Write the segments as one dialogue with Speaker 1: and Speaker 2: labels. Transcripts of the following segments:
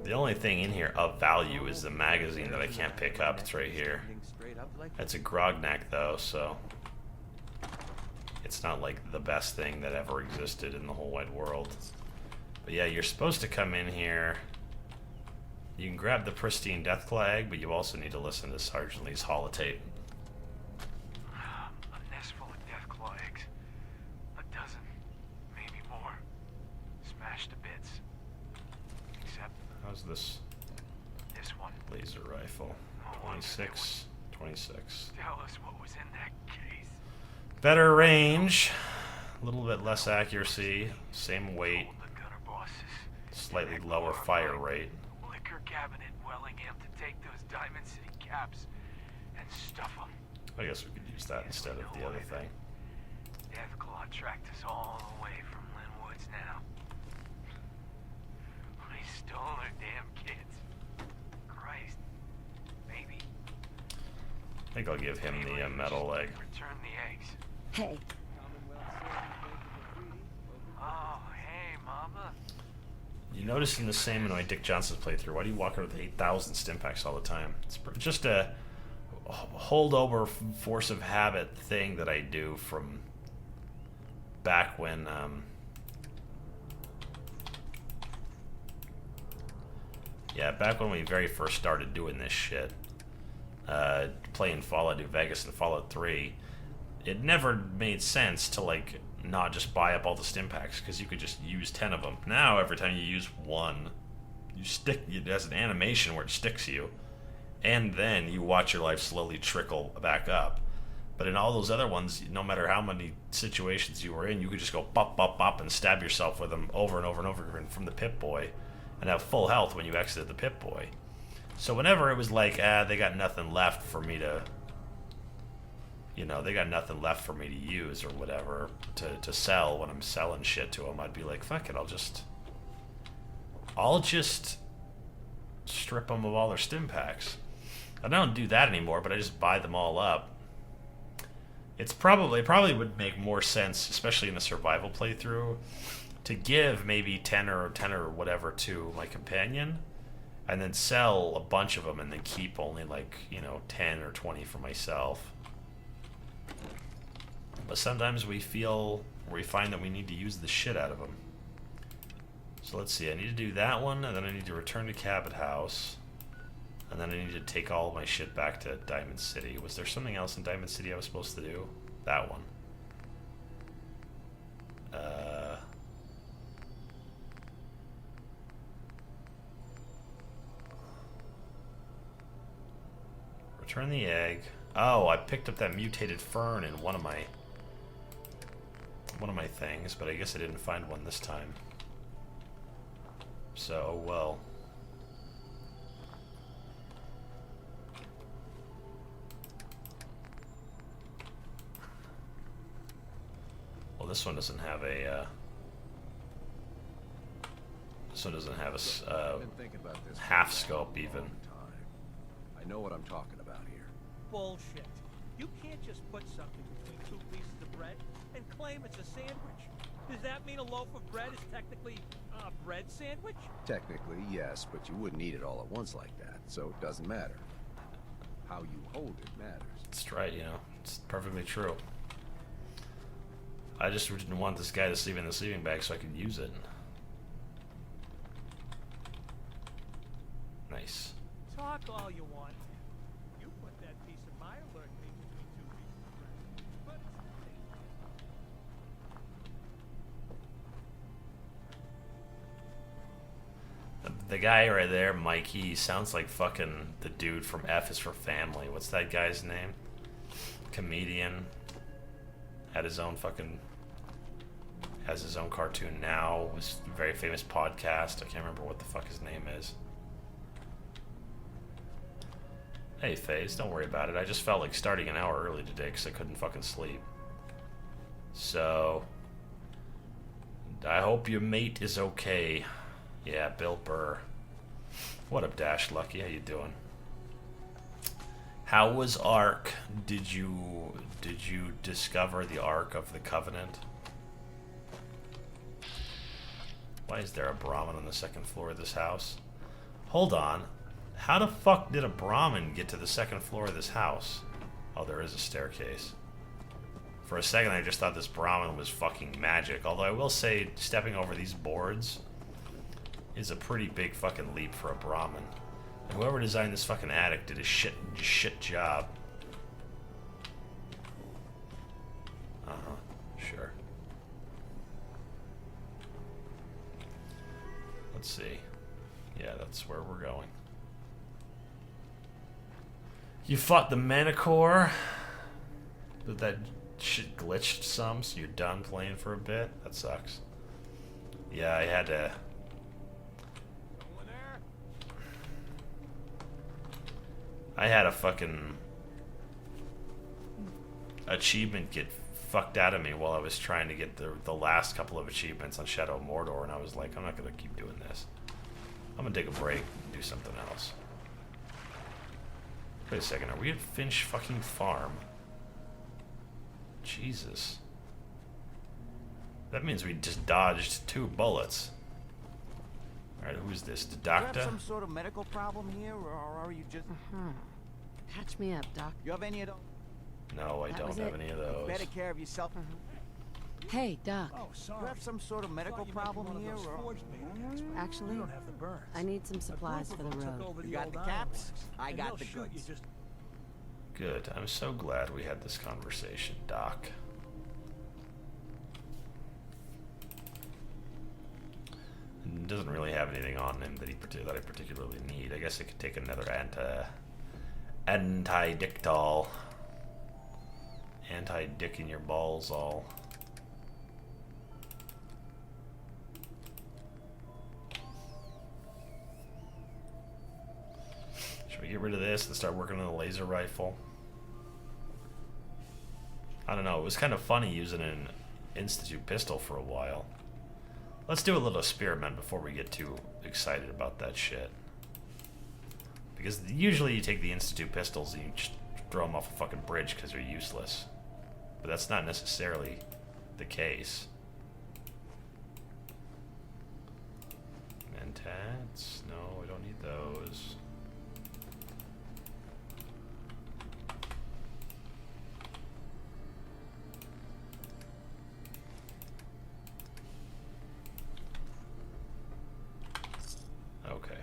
Speaker 1: The only thing in here of value is the magazine that I can't pick up. It's right here. It's a Grognak though, so it's not like the best thing that ever existed in the whole wide world. But yeah, you're supposed to come in here. You can grab the pristine death flag, but you also need to listen to Sergeant Lee's holotape.
Speaker 2: A nest full of death claw eggs. A dozen, maybe more. Smashed to bits. Except
Speaker 1: How's this
Speaker 2: this one.
Speaker 1: laser rifle? 26, 26.
Speaker 2: Tell us what was in that case.
Speaker 1: Better range, a little bit less accuracy, same weight,
Speaker 2: The gunner bosses.
Speaker 1: slightly lower fire rate.
Speaker 2: Liquor cabinet Wellingham to take those Diamond City caps and stuff them.
Speaker 1: I guess we could use that instead of the other thing.
Speaker 2: Deathclaw tracked us all the way from Linwoods now. We stole their damn kids. Christ. Maybe.
Speaker 1: I think I'll give him the metal leg.
Speaker 2: Return the eggs.
Speaker 3: Hey,
Speaker 2: Oh, hey, Mama.
Speaker 1: You notice in the same in my Dick Johnson's playthrough, why do you walk around with 8,000 Stimpaks all the time? It's just a holdover force of habit thing that I do from back when back when we very first started doing this shit, playing Fallout New Vegas and Fallout 3. It never made sense to like not just buy up all the Stimpaks because you could just use 10 of them. Now every time you use one, it has an animation where it sticks you, and then you watch your life slowly trickle back up. But in all those other ones, no matter how many situations you were in, you could just go bop bop bop and stab yourself with them over and over and over again from the Pip-Boy and have full health when you exited the Pip-Boy. So whenever it was like, they got nothing left for me to, they got nothing left for me to use or whatever to sell when I'm selling shit to them, I'd be like, fuck it, I'll just strip them of all their Stimpaks. I don't do that anymore, but I just buy them all up. It probably would make more sense, especially in a survival playthrough, to give maybe 10 or whatever to my companion, and then sell a bunch of them, and then keep only 10 or 20 for myself. But sometimes we find that we need to use the shit out of them. So let's see, I need to do that one, and then I need to return to Cabot House, and then I need to take all of my shit back to Diamond City. Was there something else in Diamond City I was supposed to do? That one. Return the egg. Oh, I picked up that mutated fern in one of my things, but I guess I didn't find one this time. So, well. Well, this one doesn't have a, half scope even.
Speaker 4: I know what I'm talking about here.
Speaker 5: Bullshit. You can't just put something between two pieces of bread and claim it's a sandwich. Does that mean a loaf of bread is technically a bread sandwich?
Speaker 4: Technically, yes, but you wouldn't eat it all at once like that, so it doesn't matter. How you hold it matters.
Speaker 1: That's right, it's perfectly true. I just didn't want this guy to sleep in the sleeping bag so I could use it. Nice.
Speaker 5: Talk all you want. You put that piece of my alert meat between two pieces of bread. But it's
Speaker 1: The guy right there, Mike, he sounds like fucking the dude from F is for Family. What's that guy's name? Comedian. Had his own has his own cartoon now. Was a very famous podcast. I can't remember what the fuck his name is. Hey, FaZe, don't worry about it. I just felt like starting an hour early today because I couldn't fucking sleep. So, I hope your mate is okay. Yeah, Bill Burr. What up, Dash Lucky? How you doing? How was Ark? Did you discover the Ark of the Covenant? Why is there a Brahmin on the second floor of this house? Hold on. How the fuck did a Brahmin get to the second floor of this house? Oh, there is a staircase. For a second, I just thought this Brahmin was fucking magic. Although I will say, stepping over these boards is a pretty big fucking leap for a Brahmin. And whoever designed this fucking attic did a shit job. Uh-huh. Sure. Let's see. Yeah, that's where we're going. You fought the Manicore? Did that shit glitched some, so you're done playing for a bit? That sucks. Yeah, I had to... I had a fucking achievement get fucked out of me while I was trying to get the last couple of achievements on Shadow of Mordor, and I was like, I'm not gonna keep doing this. I'm gonna take a break and do something else. Wait a second, are we at Finch fucking Farm? Jesus. That means we just dodged 2 bullets. Alright, who's this? The
Speaker 3: Do you
Speaker 1: doctor?
Speaker 3: have some sort of medical problem here, or are you just...
Speaker 6: Patch me up, Doc.
Speaker 3: You have any of those?
Speaker 1: No, I
Speaker 6: That
Speaker 1: don't
Speaker 6: was
Speaker 1: have
Speaker 6: it.
Speaker 1: any of those.
Speaker 3: Better care of yourself.
Speaker 6: Hey, Doc.
Speaker 5: Oh,
Speaker 3: Do
Speaker 5: sorry.
Speaker 3: you have some sort of medical
Speaker 5: Thought you might be
Speaker 3: problem
Speaker 5: one of
Speaker 3: here,
Speaker 5: those
Speaker 3: or...
Speaker 5: forged maniacs, but
Speaker 6: Actually,
Speaker 5: you don't have the burns.
Speaker 6: I need some supplies for the road.
Speaker 3: You got the caps? I got the goods.
Speaker 1: Good. I'm so glad we had this conversation, Doc. It doesn't really have anything on him that that I particularly need. I guess I could take another anti-dictol. Anti-dick in your balls all. Should we get rid of this and start working on the laser rifle? I don't know. It was kind of funny using an Institute pistol for a while. Let's do a little experiment before we get too excited about that shit. Because usually you take the Institute pistols and you just throw them off a fucking bridge because they're useless. But that's not necessarily the case. Mentats? No, I don't need those. Okay.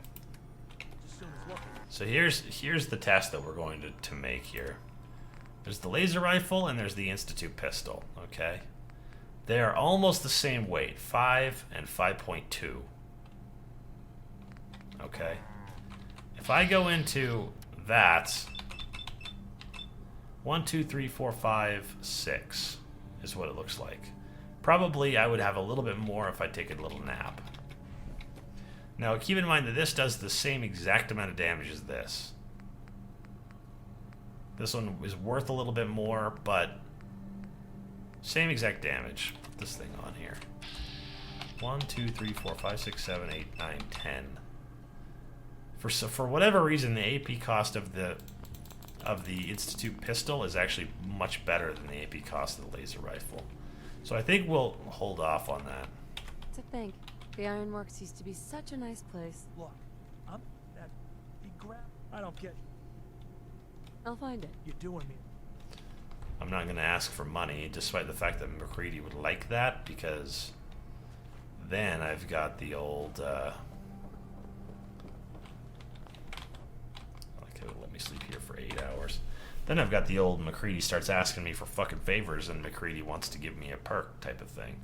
Speaker 1: So here's the test that we're going to make here. There's the laser rifle and there's the Institute pistol, okay? They are almost the same weight, 5 and 5.2. Okay? If I go into that, 1, 2, 3, 4, 5, 6 is what it looks like. Probably I would have a little bit more if I take a little nap. Now keep in mind that this does the same exact amount of damage as this. This one is worth a little bit more, but same exact damage. Put this thing on here. 1, 2, 3, 4, 5, 6, 7, 8, 9, 10. For whatever reason, the AP cost of the Institute pistol is actually much better than the AP cost of the laser rifle. So I think we'll hold off on that.
Speaker 6: To think, the Ironworks used to be such a nice place.
Speaker 5: Look, I'm that. He grabbed. I don't get.
Speaker 6: I'll find it.
Speaker 5: You're doing me.
Speaker 1: I'm not going to ask for money, despite the fact that McCready would like that, because then I've got the old... okay, let me sleep here for 8 hours. Then I've got the old McCready starts asking me for fucking favors, and McCready wants to give me a perk type of thing.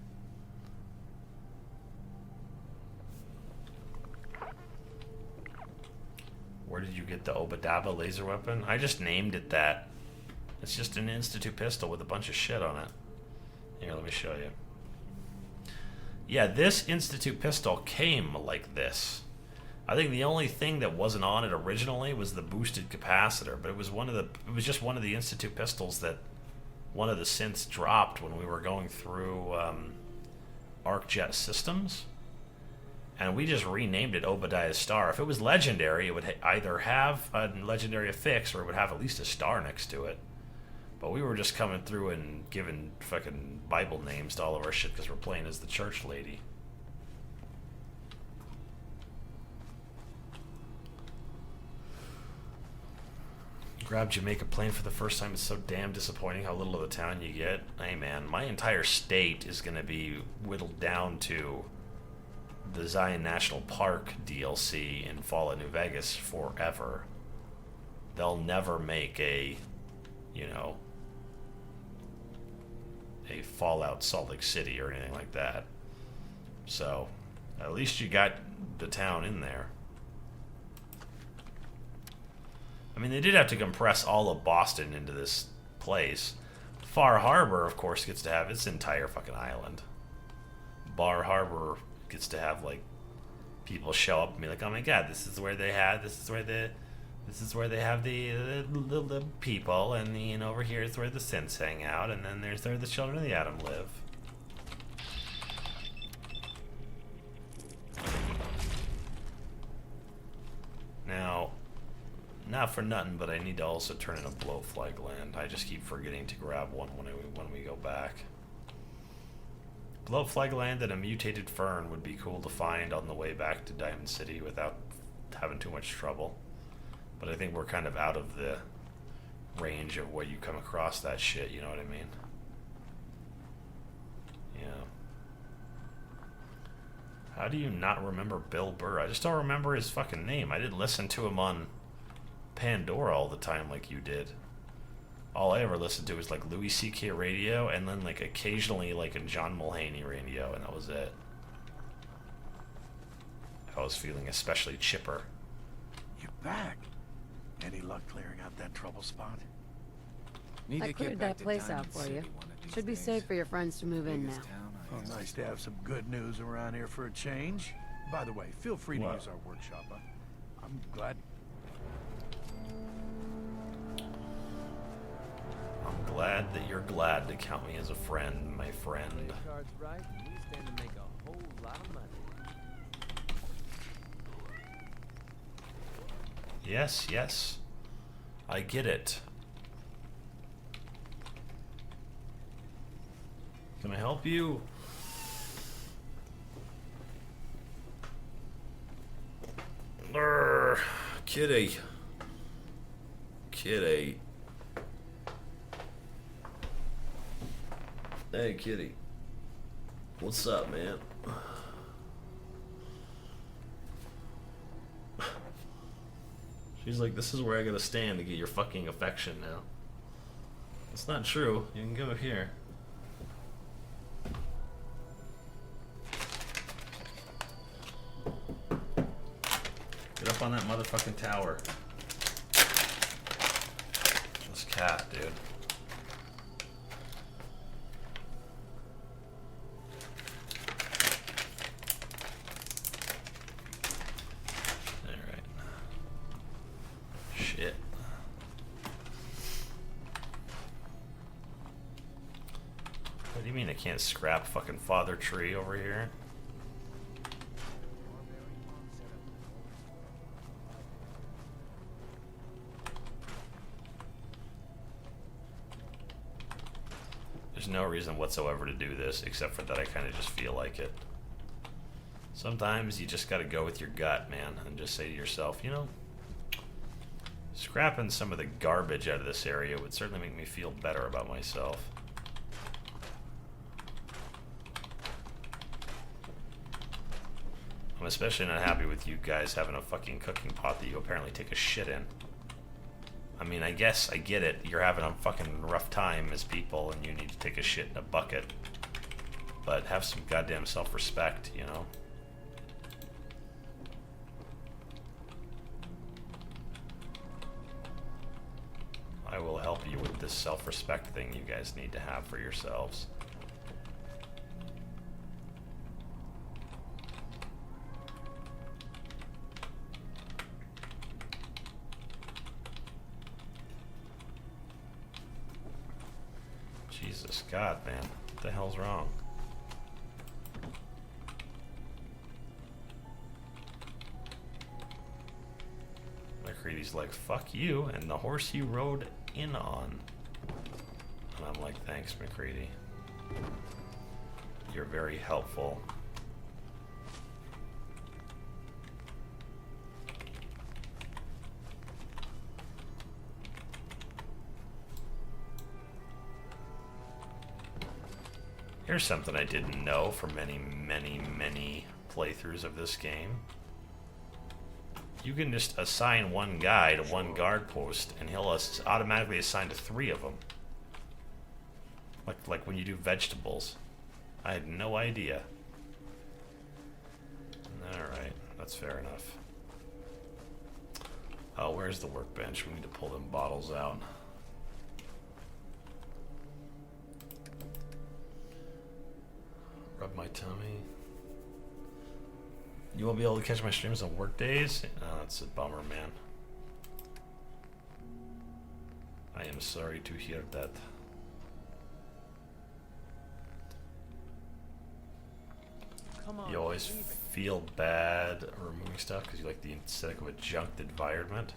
Speaker 1: Where did you get the Obadaba laser weapon? I just named it that. It's just an Institute pistol with a bunch of shit on it. Here, let me show you. Yeah, this Institute pistol came like this. I think the only thing that wasn't on it originally was the boosted capacitor, but it was just one of the Institute pistols that one of the synths dropped when we were going through ArcJet Systems. And we just renamed it Obadiah Star. If it was legendary, it would either have a legendary affix or it would have at least a star next to it. But we were just coming through and giving fucking Bible names to all of our shit because we're playing as the church lady. Grab Jamaica Plain for the first time. It's so damn disappointing how little of the town you get. Hey man, my entire state is going to be whittled down to the Zion National Park DLC in Fallout New Vegas forever. They'll never make a, you know, a Fallout Salt Lake City or anything like that. So, at least you got the town in there. I mean, they did have to compress all of Boston into this place. Far Harbor, of course, gets to have its entire fucking island. Bar Harbor gets to have, like, people show up and be like, oh my god, this is where they have the people, and you know, over here is where the synths hang out, and then there's where the children of the atom live. Now, not for nothing, but I need to also turn in a blowfly gland. I just keep forgetting to grab one when we go back. Blowfly gland and a mutated fern would be cool to find on the way back to Diamond City without having too much trouble. But I think we're kind of out of the range of where you come across that shit, you know what I mean? Yeah. How do you not remember Bill Burr? I just don't remember his fucking name. I didn't listen to him on Pandora all the time like you did. All I ever listened to was like Louis C.K. radio, and then like occasionally like a John Mulhaney radio, and that was it. I was feeling especially chipper.
Speaker 7: You're back. Any luck clearing out that trouble spot?
Speaker 4: Need
Speaker 6: I
Speaker 4: to get
Speaker 6: cleared
Speaker 4: back
Speaker 6: that
Speaker 4: to
Speaker 6: place
Speaker 4: Diamond
Speaker 6: out for
Speaker 4: City
Speaker 6: you.
Speaker 4: one of these
Speaker 6: Should be
Speaker 4: days.
Speaker 6: safe for your friends to move in now.
Speaker 4: Biggest town I
Speaker 7: Well,
Speaker 4: ever
Speaker 7: nice to
Speaker 4: stayed
Speaker 7: have some good news around here for a change. By the way, feel free to
Speaker 1: What?
Speaker 7: use our workshop. I'm glad.
Speaker 1: I'm glad that you're glad to count me as a friend, my friend.
Speaker 8: Cards right, and we stand to make a whole lot of money.
Speaker 1: Yes, yes. I get it. Can I help you? Urgh, kitty. Kitty. Hey, kitty. What's up, man? She's like, this is where I gotta stand to get your fucking affection now. It's not true. You can go here. Get up on that motherfucking tower. This cat, dude. Alright. Shit. What do you mean I can't scrap fucking father tree over here? There's no reason whatsoever to do this except for that I kind of just feel like it. Sometimes you just gotta go with your gut, man, and just say to yourself, you know, scrapping some of the garbage out of this area would certainly make me feel better about myself. I'm especially not happy with you guys having a fucking cooking pot that you apparently take a shit in. I mean, I guess I get it. You're having a fucking rough time as people and you need to take a shit in a bucket. But have some goddamn self-respect, you know? I will help you with this self-respect thing you guys need to have for yourselves. Jesus, God, man. What the hell's wrong? McCready's like, fuck you and the horse you rode in on. And I'm like, thanks, McCready. You're very helpful. Here's something I didn't know from many, many, many playthroughs of this game. You can just assign one guy to one guard post, and he'll automatically assign to 3 of them. Like when you do vegetables. I had no idea. Alright, that's fair enough. Oh, where's the workbench? We need to pull them bottles out. Rub my tummy. You won't be able to catch my streams on work days? Oh, that's a bummer, man. I am sorry to hear that. You always feel bad removing stuff because you like the aesthetic of a junked environment.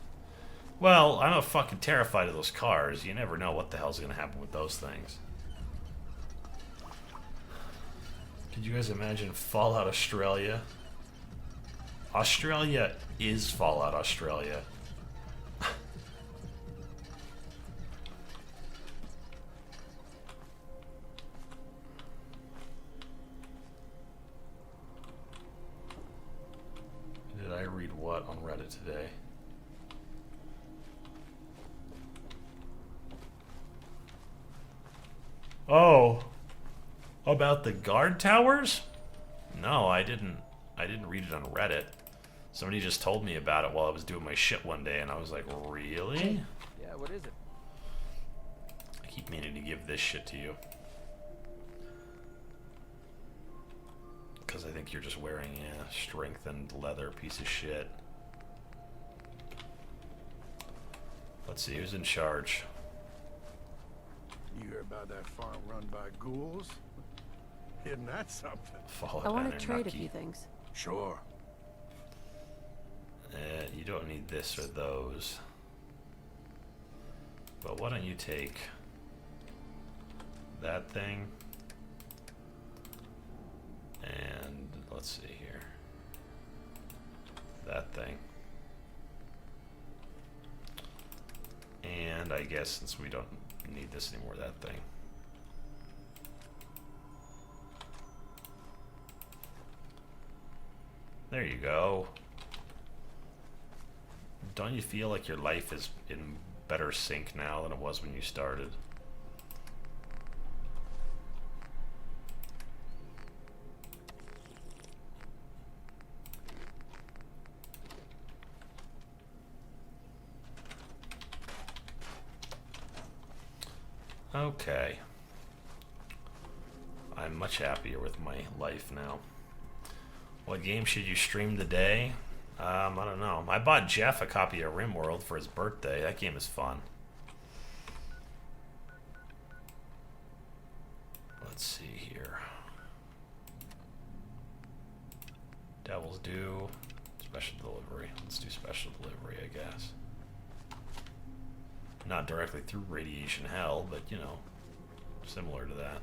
Speaker 1: Well, I'm fucking terrified of those cars. You never know what the hell's gonna happen with those things. Could you guys imagine Fallout Australia? Australia is Fallout Australia. Did I read what on Reddit today? Oh, about the guard towers? No, I didn't read it on Reddit. Somebody just told me about it while I was doing my shit one day, and I was like, really?
Speaker 8: Yeah, what is it?
Speaker 1: I keep meaning to give this shit to you. Because I think you're just wearing a strengthened leather piece of shit. Let's see, who's in charge?
Speaker 7: You hear about that farm run by ghouls? Isn't that something?
Speaker 6: I want to trade a few things.
Speaker 7: Sure.
Speaker 1: You don't need this or those. But why don't you take that thing? And let's see here. That thing. And I guess since we don't need this anymore, that thing. There you go. Don't you feel like your life is in better sync now than it was when you started? Okay. I'm much happier with my life now. What game should you stream today? I don't know. I bought Jeff a copy of RimWorld for his birthday. That game is fun. Let's see here. Devil's Due. Special delivery. Let's do special delivery, I guess. Not directly through Radiation Hell, but, you know, similar to that.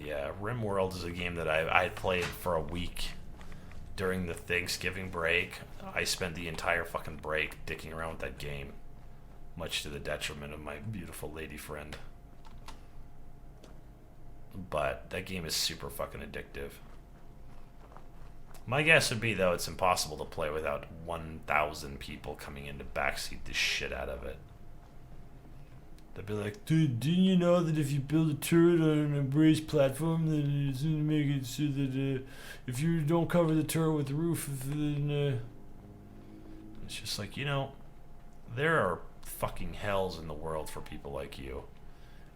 Speaker 1: Yeah, RimWorld is a game that I played for a week during the Thanksgiving break. I spent the entire fucking break dicking around with that game, much to the detriment of my beautiful lady friend. But that game is super fucking addictive. My guess would be, though, it's impossible to play without 1,000 people coming in to backseat the shit out of it. They'd be like, dude, didn't you know that if you build a turret on an embrace platform, then it's going to make it so that if you don't cover the turret with the roof, then it's just like, you know, there are fucking hells in the world for people like you.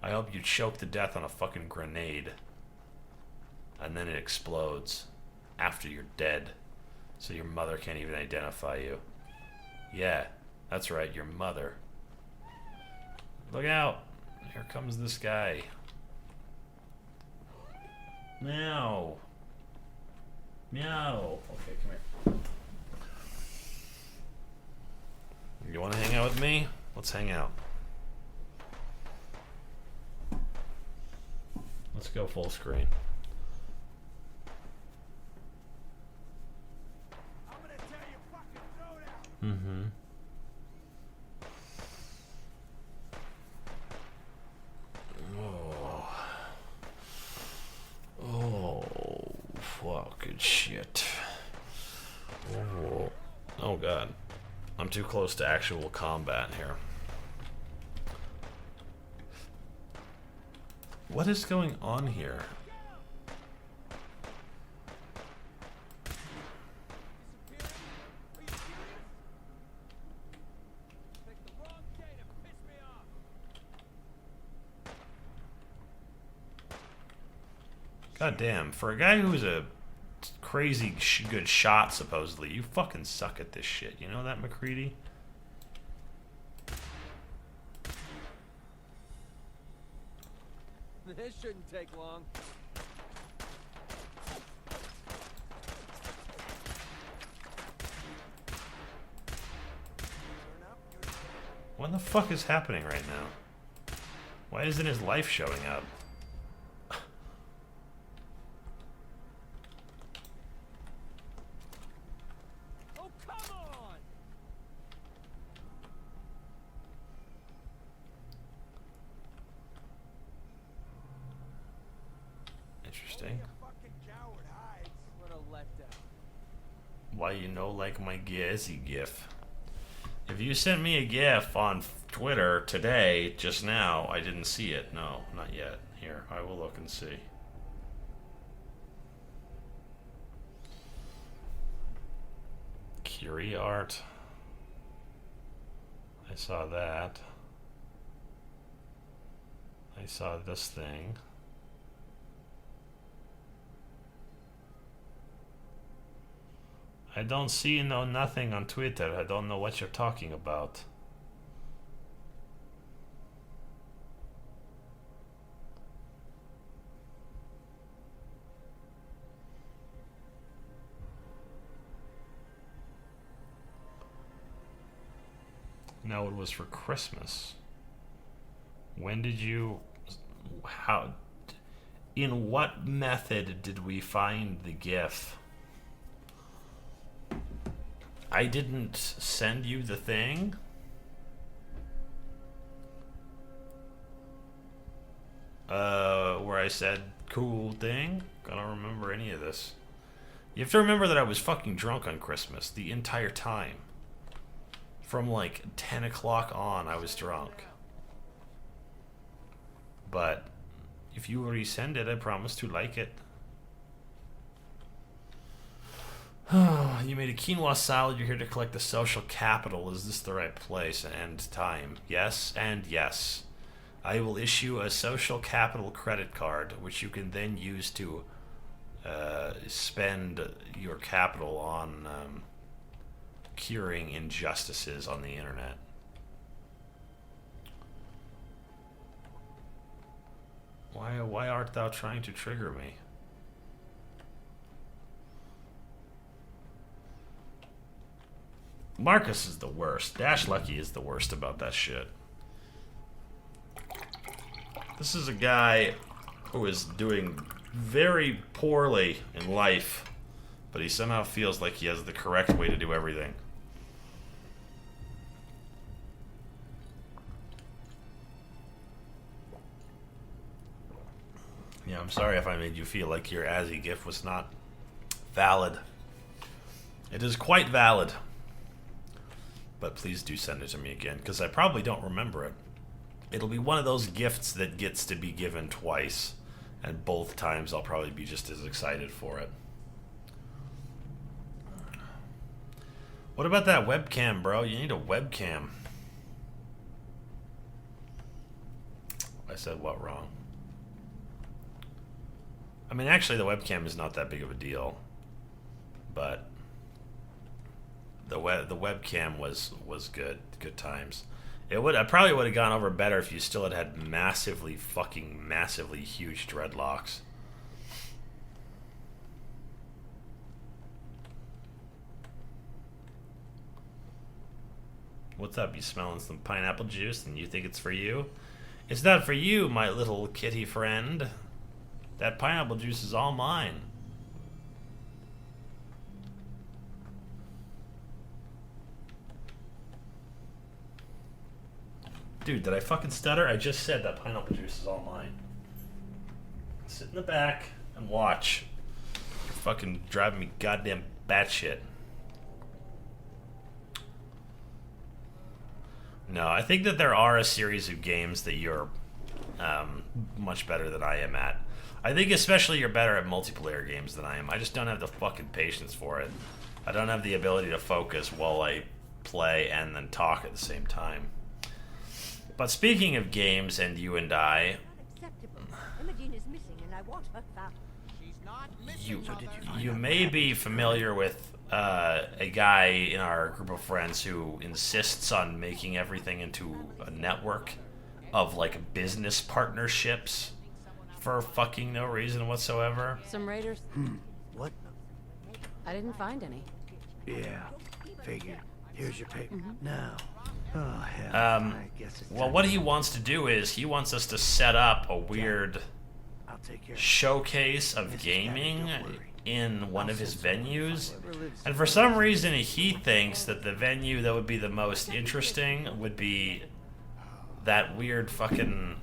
Speaker 1: I hope you choke to death on a fucking grenade, and then it explodes after you're dead, so your mother can't even identify you. Yeah, that's right, your mother. Look out! Here comes this guy. Meow. Meow. Okay, come here. You want to hang out with me? Let's hang out. Let's go full screen.
Speaker 7: I'm gonna tell you fucking throw down.
Speaker 1: Good shit. Oh god. I'm too close to actual combat here. What is going on here? God damn, for a guy who's a crazy good shot, supposedly, you fucking suck at this shit. You know that, McCready?
Speaker 8: This shouldn't take long.
Speaker 1: What the fuck is happening right now? Why isn't his life showing up?
Speaker 5: Oh, come on!
Speaker 1: Interesting.
Speaker 8: What a letdown.
Speaker 1: Why you know like my Gazzy gif? If you sent me a gif on Twitter today, just now, I didn't see it. No, not yet. Here, I will look and see. Curie art. I saw that. I saw this thing. I don't see nothing on Twitter. I don't know what you're talking about. No, it was for Christmas. When did you... How... In what method did we find the GIF? I didn't send you the thing? Where I said, cool thing? I don't remember any of this. You have to remember that I was fucking drunk on Christmas the entire time. From like 10 o'clock on, I was drunk. But if you resend it, I promise to like it. You made a quinoa salad. You're here to collect the social capital. Is this the right place and time? Yes, and yes. I will issue a social capital credit card, which you can then use to spend your capital on curing injustices on the internet. Why art thou trying to trigger me? Marcus is the worst. Dash Lucky is the worst about that shit. This is a guy who is doing very poorly in life, but he somehow feels like he has the correct way to do everything. Yeah, I'm sorry if I made you feel like your Azzy GIF was not valid. It is quite valid. But please do send it to me again, because I probably don't remember it. It'll be one of those gifts that gets to be given twice, and both times I'll probably be just as excited for it. What about that webcam, bro? You need a webcam. I said what wrong? I mean, actually, the webcam is not that big of a deal, but the webcam was good times. I probably would have gone over better if you still had massively huge dreadlocks. What's up? You smelling some pineapple juice and you think it's for you? It's not for you, my little kitty friend. That pineapple juice is all mine. Dude, did I fucking stutter? I just said that pineapple juice is all mine. Sit in the back and watch. fucking driving me goddamn batshit. No, I think that there are a series of games that you're much better than I am at. I think especially you're better at multiplayer games than I am. I just don't have the fucking patience for it. I don't have the ability to focus while I play and then talk at the same time. But speaking of games and you and I, you may be familiar with a guy in our group of friends who insists on making everything into a network of like business partnerships for fucking no reason whatsoever.
Speaker 6: Some raiders?
Speaker 7: What?
Speaker 6: I didn't find any.
Speaker 7: Yeah, figured. Here's your paper. Now. Oh, hell. I guess it's
Speaker 1: Well,
Speaker 7: time
Speaker 1: what
Speaker 7: to-
Speaker 1: he wants to do is he wants us to set up a weird
Speaker 7: I'll take care of it.
Speaker 1: showcase of gaming in one of his venues. And for some reason, he thinks that the venue that would be the most interesting would be that weird fucking,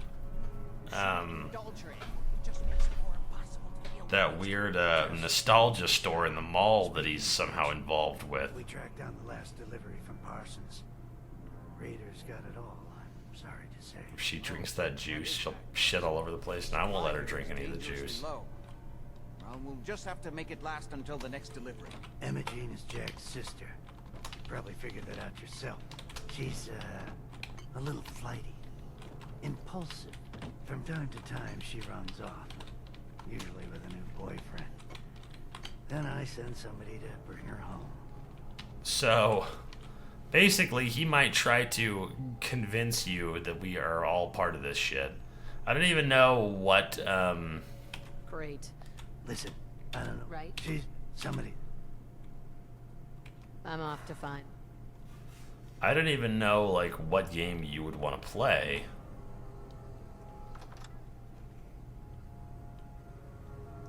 Speaker 1: that weird nostalgia store in the mall that he's somehow involved with.
Speaker 7: We tracked down the last delivery from Parsons. Raiders got it all, I'm sorry to say.
Speaker 1: If she drinks that juice, she'll shit all over the place, and I won't let her drink any of the juice.
Speaker 3: Low. Well, we'll just have to make it last until the next delivery.
Speaker 7: Emma Jean is Jack's sister. You probably figured that out yourself. She's, a little flighty. Impulsive. From time to time, she runs off. Usually with a new boyfriend. Then I send somebody to bring her home.
Speaker 1: So, basically, he might try to convince you that we are all part of this shit. I don't even know what,
Speaker 6: Great.
Speaker 7: Listen, I don't know.
Speaker 6: Right.
Speaker 7: She's somebody.
Speaker 6: I'm off to find.
Speaker 1: I don't even know, like, what game you would want to play.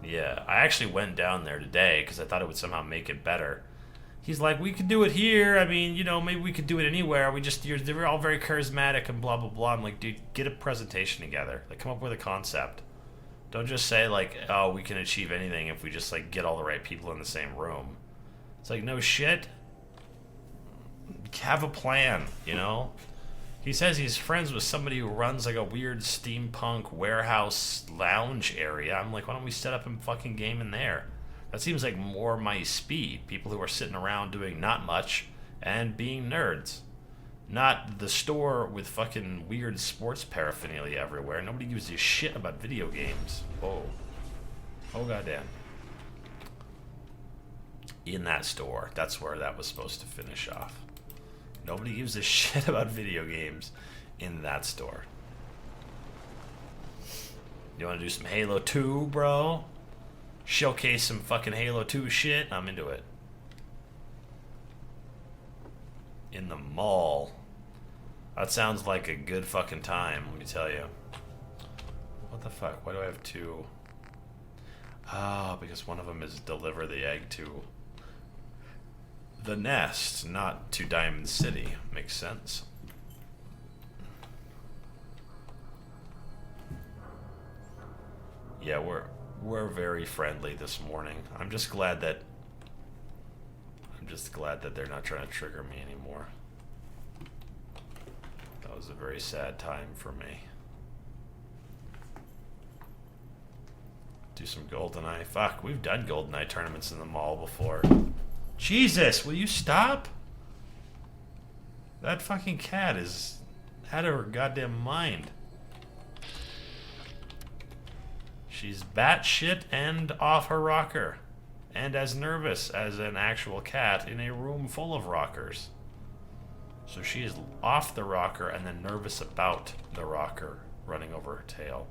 Speaker 1: Yeah, I actually went down there today because I thought it would somehow make it better. He's like, we could do it here. I mean, you know, maybe we could do it anywhere. They're all very charismatic and blah, blah, blah. I'm like, dude, get a presentation together. Like, come up with a concept. Don't just say, like, oh, we can achieve anything if we just, like, get all the right people in the same room. It's like, no shit. Have a plan, you know? He says he's friends with somebody who runs, like, a weird steampunk warehouse lounge area. I'm like, why don't we set up a fucking game in there? That seems like more my speed. People who are sitting around doing not much and being nerds. Not the store with fucking weird sports paraphernalia everywhere. Nobody gives a shit about video games. Oh. Oh, goddamn. In that store. That's where that was supposed to finish off. Nobody gives a shit about video games in that store. You want to do some Halo 2, bro? Showcase some fucking Halo 2 shit? I'm into it. In the mall. That sounds like a good fucking time, let me tell you. What the fuck? Why do I have two? Oh, because one of them is deliver the egg to the nest, not to Diamond City. Makes sense. Yeah, we're very friendly this morning. I'm just glad that they're not trying to trigger me anymore. That was a very sad time for me. Do some GoldenEye. Fuck, we've done GoldenEye tournaments in the mall before. Jesus, will you stop? That fucking cat is out of her goddamn mind. She's batshit and off her rocker. And as nervous as an actual cat in a room full of rockers. So she is off the rocker and then nervous about the rocker running over her tail.